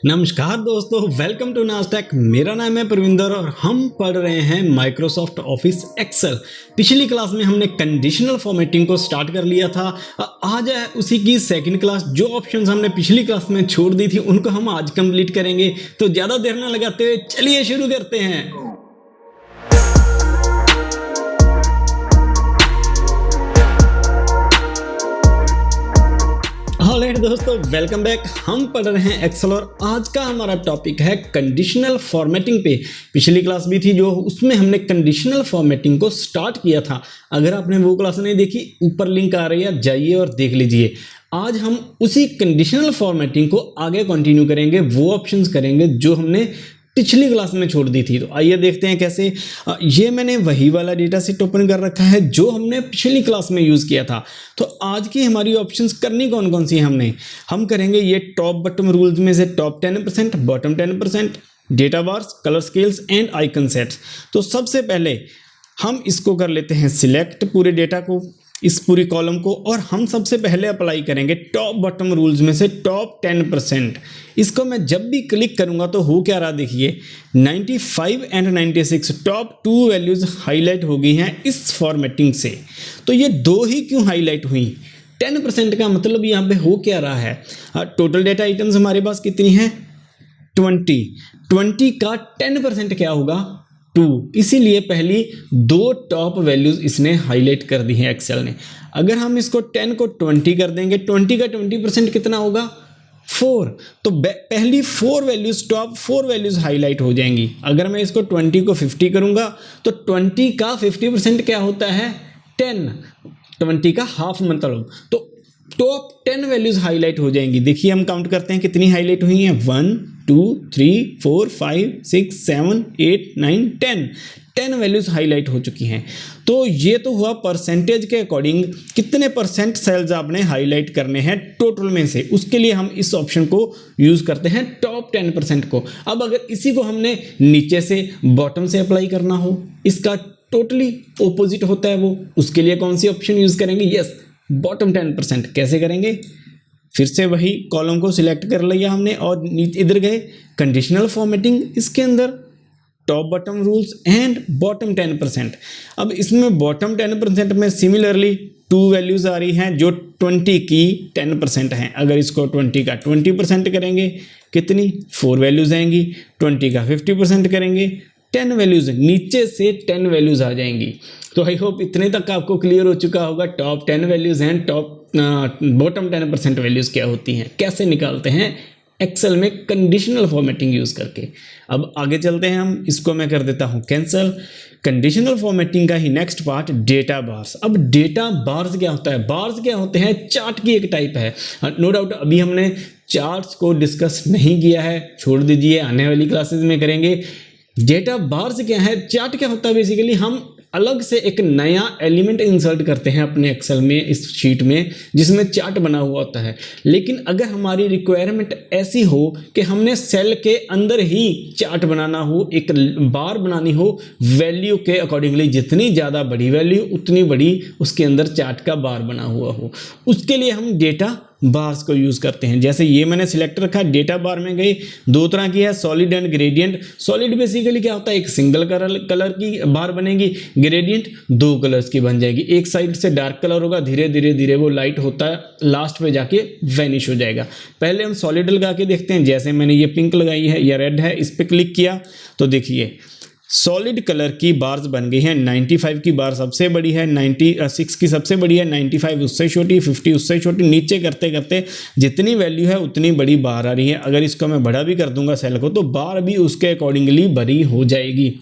नमस्कार दोस्तों, welcome to Nasdaq. मेरा नाम है प्रविंदर और हम पढ़ रहे हैं माइक्रोसॉफ्ट ऑफिस एक्सेल। पिछली क्लास में हमने कंडीशनल फॉर्मेटिंग को स्टार्ट कर लिया था। आज है उसी की सेकंड क्लास। जो ऑप्शंस हमने पिछली क्लास में छोड़ दी थी उनको हम आज कंप्लीट करेंगे। तो ज़्यादा देर न लगाते हुए चलिए शुरू करते हैं। ऑलराइट दोस्तों, वेलकम बैक। हम पढ़ रहे हैं एक्सेल और आज का हमारा टॉपिक है कंडीशनल फॉर्मेटिंग पे। पिछली क्लास भी थी जो उसमें हमने कंडीशनल फॉर्मेटिंग को स्टार्ट किया था। अगर आपने वो क्लास नहीं देखी, ऊपर लिंक आ रही है, जाइए और देख लीजिए। आज हम उसी कंडीशनल फॉर्मेटिंग को आगे कंटिन्यू करेंगे, वो ऑप्शंस करेंगे जो हमने पिछली क्लास में छोड़ दी थी। तो आइए देखते हैं कैसे। ये मैंने वही वाला डेटा सेट ओपन कर रखा है जो हमने पिछली क्लास में यूज़ किया था। तो आज की हमारी ऑप्शंस करनी कौन कौन सी हमने हम करेंगे ये टॉप बॉटम रूल्स में से top 10%, bottom 10%, data bars, colour scales and icon sets. तो सबसे पहले हम इसको कर लेते हैं सिलेक्ट, पूरे डेटा को, इस पूरी कॉलम को, और हम सबसे पहले अप्लाई करेंगे टॉप बॉटम रूल्स में से टॉप 10%। इसको मैं जब भी क्लिक करूंगा तो हो क्या रहा देखिए, 95 एंड 96 टॉप 2 वैल्यूज हाईलाइट हो गई हैं इस फॉर्मेटिंग से। तो ये दो ही क्यों हाईलाइट हुई? 10% का मतलब यहाँ पे हो क्या रहा है? टोटल डेटा आइटम्स हमारे पास कितनी हैं? 20 का 10% क्या होगा? 2। इसीलिए पहली दो टॉप वैल्यूज इसने हाईलाइट कर दी हैं एक्सेल ने। अगर हम इसको 10 को 20 कर देंगे, 20 का 20% कितना होगा? 4। तो पहली 4 वैल्यूज, टॉप 4 वैल्यूज हाईलाइट हो जाएंगी। अगर मैं इसको 20 को 50 करूंगा तो 20 का 50% क्या होता है? 10। 20 का हाफ मतलब, तो टॉप 10 वैल्यूज हाईलाइट हो जाएंगी। देखिए हम काउंट करते हैं कितनी हाईलाइट हुई हैं। 1 2 3 4 5 6 7 8 9 10 वैल्यूज हाईलाइट हो चुकी हैं। तो ये तो हुआ परसेंटेज के अकॉर्डिंग कितने परसेंट सेल्स आपने हाईलाइट करने हैं टोटल में से। उसके लिए हम इस ऑप्शन को यूज करते हैं टॉप 10% को। अब अगर इसी को हमने नीचे से बॉटम से अप्लाई करना हो, इसका टोटली ऑपोजिट होता है वो, उसके लिए कौन सी ऑप्शन यूज करेंगे? Yes, bottom 10%। कैसे करेंगे? फिर से वही कॉलम को सिलेक्ट कर लिया हमने और नीचे इधर गए कंडीशनल फॉर्मेटिंग, इसके अंदर top bottom rules and bottom 10%। अब इसमें बॉटम 10% में सिमिलरली 2 वैल्यूज आ रही हैं जो 20 की 10% हैं। अगर इसको 20 का 20% करेंगे कितनी 4 वैल्यूज आएंगी। 20 का 50% करेंगे 10 वैल्यूज, नीचे से 10 वैल्यूज आ जाएंगी। तो आई होप इतने तक आपको क्लियर हो चुका होगा टॉप 10 वैल्यूज हैं, टॉप बॉटम 10% वैल्यूज क्या होती हैं, कैसे निकालते हैं एक्सेल में कंडीशनल फॉर्मेटिंग यूज करके। अब आगे चलते हैं हम, इसको मैं कर देता हूं कैंसिल। कंडीशनल फॉर्मेटिंग का ही नेक्स्ट पार्ट डेटा बार्स। अब डेटा बार्स क्या होता है? बार्स क्या होते हैं? चार्ट की एक टाइप है। नो डाउट अभी हमने चार्ट्स को डिस्कस नहीं किया है, छोड़ दीजिए, आने वाली क्लासेस में करेंगे। डेटा बार्स क्या है? चार्ट क्या होता है? बेसिकली हम अलग से एक नया एलिमेंट इंसर्ट करते हैं अपने एक्सेल में, इस शीट में, जिसमें चार्ट बना हुआ होता है। लेकिन अगर हमारी रिक्वायरमेंट ऐसी हो कि हमने सेल के अंदर ही चार्ट बनाना हो, एक बार बनानी हो वैल्यू के अकॉर्डिंगली, जितनी ज़्यादा बड़ी वैल्यू उतनी बड़ी उसके अंदर चार्ट का बार बना हुआ हो, उसके लिए हम डेटा बार्स को यूज़ करते हैं। जैसे ये मैंने सिलेक्ट रखा है, डेटा बार में गई, दो तरह की है, solid and gradient. Solid basically क्या होता है? एक सिंगल कलर की बार बनेगी, ग्रेडियंट 2 कलर्स की बन जाएगी। एक साइड से डार्क कलर होगा, धीरे धीरे वो लाइट होता है, लास्ट में जाके वैनिश हो जाएगा। पहले हम सॉलिड लगा के देखते हैं। जैसे मैंने ये पिंक लगाई है या रेड है, इस पर क्लिक किया तो देखिए सॉलिड कलर की बार्स बन गई हैं। 95 की बार सबसे बड़ी है, 96 की सबसे बड़ी है, 95 उससे छोटी, 50 उससे छोटी। नीचे करते करते जितनी वैल्यू है उतनी बड़ी बार आ रही है। अगर इसको मैं बड़ा भी कर दूंगा सेल को तो बार भी उसके अकॉर्डिंगली बड़ी हो जाएगी।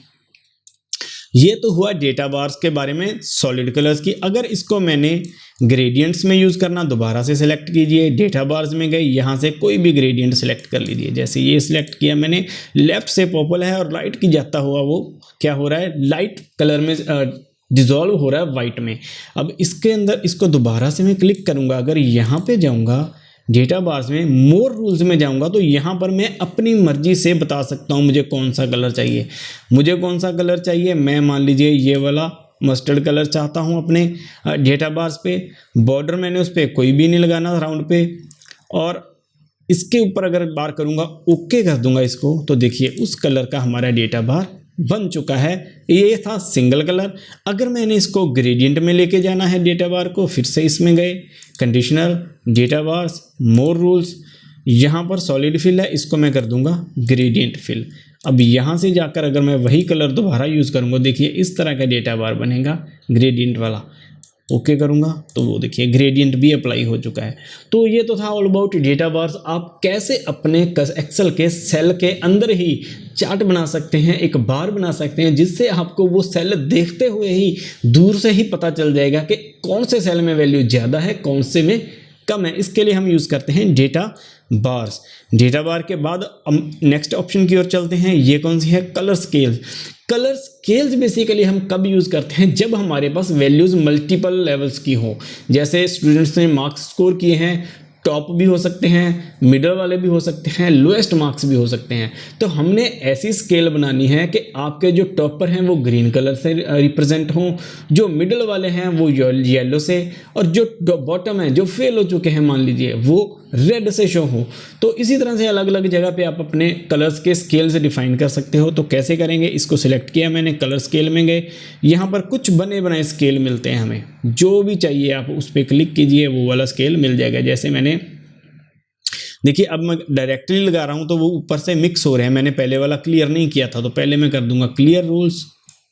ये तो हुआ डेटा बार्स के बारे में, सॉलिड कलर्स की। अगर इसको मैंने ग्रेडियंट्स में यूज़ करना, दोबारा से सिलेक्ट कीजिए, डेटा बार्स में गए, यहाँ से कोई भी ग्रेडियंट सिलेक्ट कर लीजिए। जैसे ये सिलेक्ट किया मैंने, लेफ्ट से पर्पल है और राइट की जाता हुआ वो क्या हो रहा है? लाइट कलर में डिजॉल्व हो रहा है वाइट में। अब इसके अंदर इसको दोबारा से मैं क्लिक करूँगा, अगर यहाँ पे जाऊँगा डेटा बार्स में, मोर रूल्स में जाऊंगा तो यहाँ पर मैं अपनी मर्जी से बता सकता हूँ मुझे कौन सा कलर चाहिए। मुझे कौन सा कलर चाहिए? मैं मान लीजिए ये वाला मस्टर्ड कलर चाहता हूँ अपने डेटा बार्स पे। बॉर्डर मैंने उस पर कोई भी नहीं लगाना राउंड पे, और इसके ऊपर अगर बार करूँगा, ओके कर दूंगा इसको, तो देखिए उस कलर का हमारा डेटा बार बन चुका है। ये था सिंगल कलर। अगर मैंने इसको ग्रेडियंट में लेके जाना है डेटा बार को, फिर से इसमें गए, कंडीशनल, डेटा बार्स, मोर रूल्स, यहाँ पर सॉलिड फिल है, इसको मैं कर दूंगा ग्रेडियंट फिल। अब यहाँ से जाकर अगर मैं वही कलर दोबारा यूज़ करूँगा, देखिए इस तरह का डेटा बार बनेगा ग्रेडियंट वाला। ओके करूँगा तो वो देखिए ग्रेडियंट भी अप्लाई हो चुका है। तो ये तो था ऑल अबाउट डेटा बार्स। आप कैसे अपने एक्सेल के सेल के अंदर ही चार्ट बना सकते हैं, एक बार बना सकते हैं, जिससे आपको वो सेल देखते हुए ही दूर से ही पता चल जाएगा कि कौन से सेल में वैल्यू ज़्यादा है, कौन से में कम है। इसके लिए हम यूज़ करते हैं डेटा बार्स। डेटा बार के बाद हम नेक्स्ट ऑप्शन की ओर चलते हैं। ये कौन सी है? Colour scale. Colour scales basically हम कब यूज़ करते हैं? जब हमारे पास वैल्यूज़ मल्टीपल लेवल्स की हो। जैसे स्टूडेंट्स ने मार्क्स स्कोर किए हैं, टॉप भी हो सकते हैं, मिडल वाले भी हो सकते हैं, लोएस्ट मार्क्स भी हो सकते हैं। तो हमने ऐसी स्केल बनानी है कि आपके जो टॉपर हैं वो ग्रीन कलर से रिप्रेजेंट हों, जो मिडल वाले हैं वो येलो से, और जो बॉटम है, जो फेल हो चुके हैं मान लीजिए, वो रेड से शो हो। तो इसी तरह से अलग अलग जगह पे आप अपने कलर्स के स्केल से डिफाइन कर सकते हो। तो कैसे करेंगे? इसको सिलेक्ट किया मैंने, कलर स्केल में गए, यहाँ पर कुछ बने बनाए स्केल मिलते हैं हमें, जो भी चाहिए आप उस पर क्लिक कीजिए, वो वाला स्केल मिल जाएगा। जैसे मैंने देखिए, अब मैं डायरेक्टली लगा रहा हूँ तो वो ऊपर से मिक्स हो रहे हैं, मैंने पहले वाला क्लियर नहीं किया था, तो पहले मैं कर दूंगा क्लियर रूल्स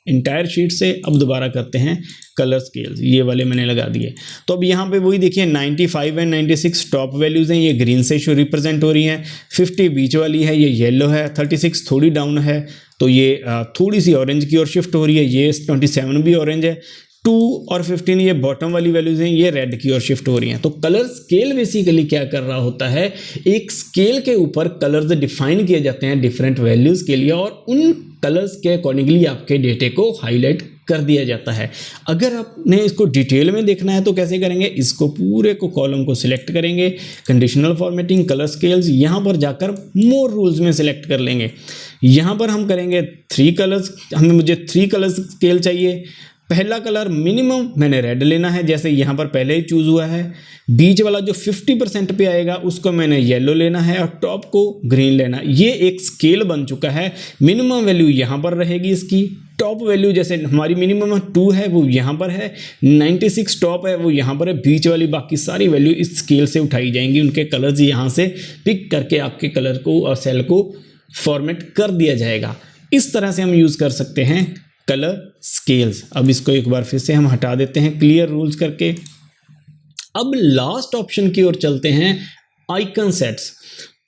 इंटायर शीट से। अब दोबारा करते हैं कलर स्केल्स, ये वाले मैंने लगा दिए। तो अब यहाँ पे वही देखिए 95 एंड 96 टॉप वैल्यूज़ हैं, ये ग्रीन से शो रिप्रेजेंट हो रही हैं। 50 बीच वाली है, ये येलो है। 36 थोड़ी डाउन है, तो ये थोड़ी सी ऑरेंज की ओर शिफ्ट हो रही है। ये 27 भी ऑरेंज है। 2 और 15 ये बॉटम वाली वैल्यूज़ हैं, ये रेड की ओर शिफ्ट हो रही हैं। तो कलर स्केल बेसिकली क्या कर रहा होता है, एक स्केल के ऊपर कलर्स डिफाइन किए जाते हैं डिफरेंट वैल्यूज़ के लिए, और उन कलर्स के अकॉर्डिंगली आपके डेटे को हाईलाइट कर दिया जाता है। अगर आपने इसको डिटेल में देखना है तो कैसे करेंगे? इसको पूरे को कॉलम को सिलेक्ट करेंगे, कंडीशनल फॉर्मेटिंग, कलर स्केल्स, यहाँ पर जाकर मोर रूल्स में सिलेक्ट कर लेंगे। यहाँ पर हम करेंगे 3 कलर्स, मुझे 3 कलर स्केल चाहिए। पहला कलर मिनिमम मैंने रेड लेना है, जैसे यहाँ पर पहले ही चूज़ हुआ है। बीच वाला जो 50% पे आएगा उसको मैंने येलो लेना है, और टॉप को ग्रीन लेना है। ये एक स्केल बन चुका है। मिनिमम वैल्यू यहाँ पर रहेगी इसकी, टॉप वैल्यू जैसे हमारी मिनिमम 2 है वो यहाँ पर है, 96 टॉप है वो यहाँ पर है। बीच वाली बाकी सारी वैल्यू इस स्केल से उठाई जाएंगी, उनके कलर्स यहाँ से पिक करके आपके कलर को और सेल को फॉर्मेट कर दिया जाएगा। इस तरह से हम यूज़ कर सकते हैं कलर स्केल्स। अब इसको एक बार फिर से हम हटा देते हैं क्लियर रूल्स करके। अब लास्ट ऑप्शन की ओर चलते हैं, आइकन सेट्स।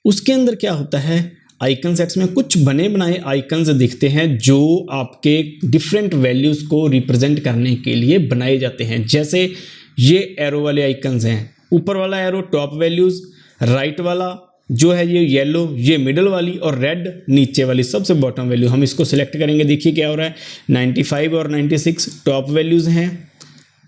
उसके अंदर क्या होता है, आइकन सेट्स में कुछ बने बनाए आइकन्स दिखते हैं जो आपके डिफरेंट वैल्यूज़ को रिप्रेजेंट करने के लिए बनाए जाते हैं। जैसे ये एरो वाले आइकन्स हैं, ऊपर वाला एरो टॉप वैल्यूज़, राइट वाला जो है ये येलो, ये मिडल वाली, और रेड नीचे वाली सबसे बॉटम वैल्यू। हम इसको सिलेक्ट करेंगे, देखिए क्या हो रहा है, 95 और 96 टॉप वैल्यूज़ हैं,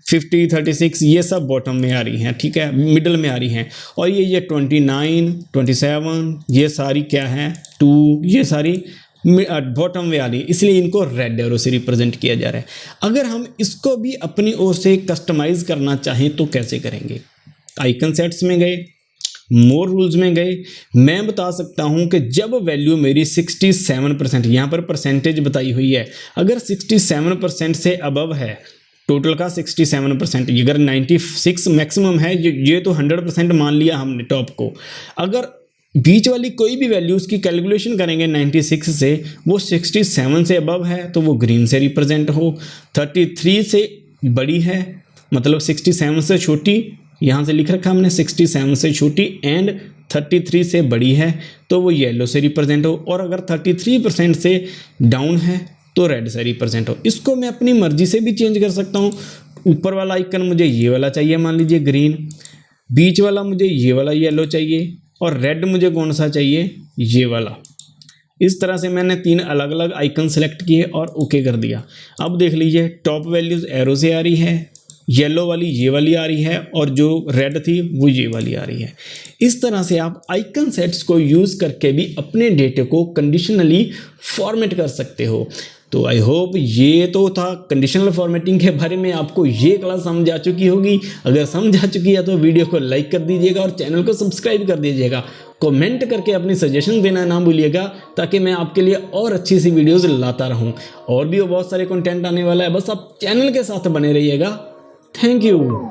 50, 36 ये सब बॉटम में आ रही हैं, ठीक है, मिडल में आ रही हैं। और ये 29, 27 ये सारी क्या है, 2 ये सारी बॉटम में आ रही है, इसलिए इनको रेड एरो से रिप्रेजेंट किया जा रहा है। अगर हम इसको भी अपनी ओर से कस्टमाइज़ करना चाहें तो कैसे करेंगे? आइकन सेट्स में गए, मोर रूल्स में गए, मैं बता सकता हूं कि जब वैल्यू मेरी 67%, यहाँ पर परसेंटेज बताई हुई है, अगर 67% से अबव है, टोटल का 67%, अगर 96 मैक्सिमम है, ये तो 100% मान लिया हमने टॉप को। अगर बीच वाली कोई भी वैल्यू उसकी कैलकुलेशन करेंगे 96 से, वो 67 से अबव है तो वो ग्रीन से रिप्रेजेंट हो, 33 से बड़ी है मतलब 67 से छोटी, यहाँ से लिख रखा हमने 67 से छोटी, एंड 33 से बड़ी है तो वो येलो से रिप्रेजेंट हो, और अगर 33% से डाउन है तो रेड से रिप्रेजेंट हो। इसको मैं अपनी मर्जी से भी चेंज कर सकता हूँ। ऊपर वाला आइकन मुझे ये वाला चाहिए, मान लीजिए ग्रीन, बीच वाला मुझे ये वाला येलो चाहिए, और रेड मुझे कौन सा चाहिए, ये वाला। इस तरह से मैंने 3 अलग अलग आइकन सेलेक्ट किए और ओके कर दिया। अब देख लीजिए टॉप वैल्यूज़ एरो से आ रही है, येलो वाली ये वाली आ रही है, और जो रेड थी वो ये वाली आ रही है। इस तरह से आप आइकन सेट्स को यूज़ करके भी अपने डेटे को कंडीशनली फॉर्मेट कर सकते हो। तो आई होप ये तो था कंडीशनल फॉर्मेटिंग के बारे में, आपको ये क्लास समझ आ चुकी होगी। अगर समझ आ चुकी है तो वीडियो को लाइक कर दीजिएगा और चैनल को सब्सक्राइब कर दीजिएगा। कमेंट करके अपनी सजेशन देना ना भूलिएगा, ताकि मैं आपके लिए और अच्छी सी वीडियोस लाता रहूं। और भी बहुत सारे कंटेंट आने वाला है, बस आप चैनल के साथ बने रहिएगा। Thank you.